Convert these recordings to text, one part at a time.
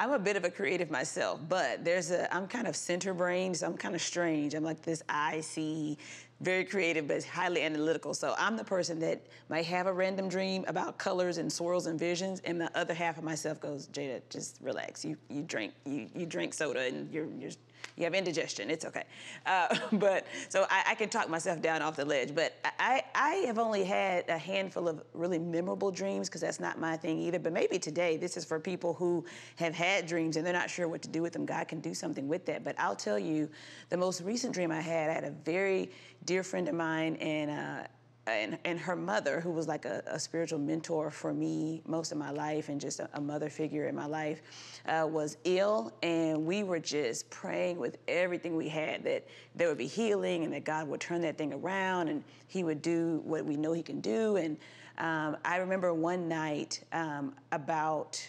I'm a bit of a creative myself, but I'm kind of center brained, so I'm kind of strange. I'm like this IC, very creative, but highly analytical. So I'm the person that might have a random dream about colors and swirls and visions, and the other half of myself goes, Jada, just relax. You drink soda and you have indigestion. It's okay. But so I can talk myself down off the ledge. But I have only had a handful of really memorable dreams because that's not my thing either. But maybe today this is for people who have had dreams and they're not sure what to do with them. God can do something with that. But I'll tell you, the most recent dream I had a very dear friend of mine and her mother, who was like a spiritual mentor for me most of my life and just a mother figure in my life, was ill. And we were just praying with everything we had that there would be healing and that God would turn that thing around and he would do what we know he can do. And I remember one night about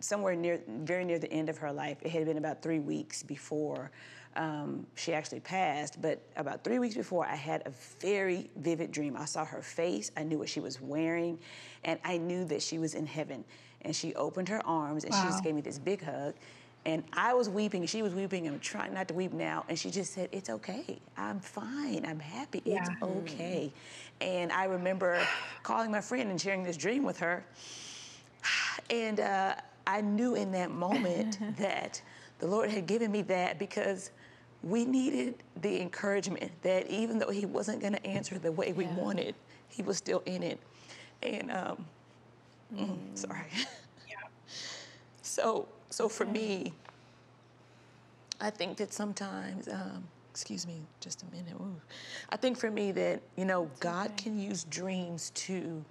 somewhere very near the end of her life, it had been about 3 weeks before she actually passed, but about 3 weeks before, I had a very vivid dream. I saw her face, I knew what she was wearing, and I knew that she was in heaven. And she opened her arms, and she just gave me this big hug. And I was weeping, she was weeping, and I'm trying not to weep now. And she just said, it's okay, I'm fine, I'm happy, it's okay. And I remember calling my friend and sharing this dream with her. And I knew in that moment that the Lord had given me that because we needed the encouragement that even though he wasn't going to answer the way we wanted, he was still in it. And sorry. So for me, I think that sometimes, excuse me, just a minute. Ooh. I think for me that, God can use dreams to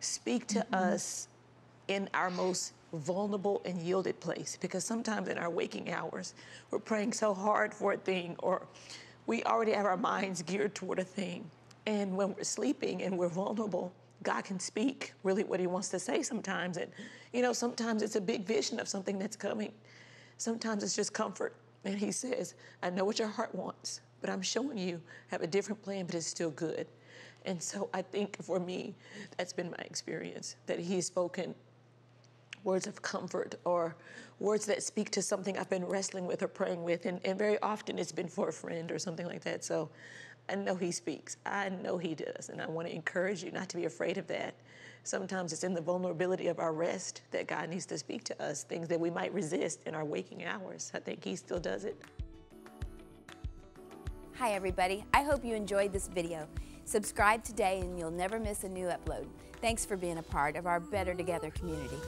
speak to us in our most vulnerable and yielded place, because sometimes in our waking hours, we're praying so hard for a thing, or we already have our minds geared toward a thing. And when we're sleeping and we're vulnerable, God can speak really what he wants to say sometimes. And, sometimes it's a big vision of something that's coming. Sometimes it's just comfort. And he says, I know what your heart wants, but I'm showing you I have a different plan, but it's still good. And so I think for me, that's been my experience, that he's spoken words of comfort or words that speak to something I've been wrestling with or praying with. And very often it's been for a friend or something like that. So I know he speaks. I know he does. And I want to encourage you not to be afraid of that. Sometimes it's in the vulnerability of our rest that God needs to speak to us, things that we might resist in our waking hours. I think he still does it. Hi, everybody. I hope you enjoyed this video. Subscribe today and you'll never miss a new upload. Thanks for being a part of our Better Together community.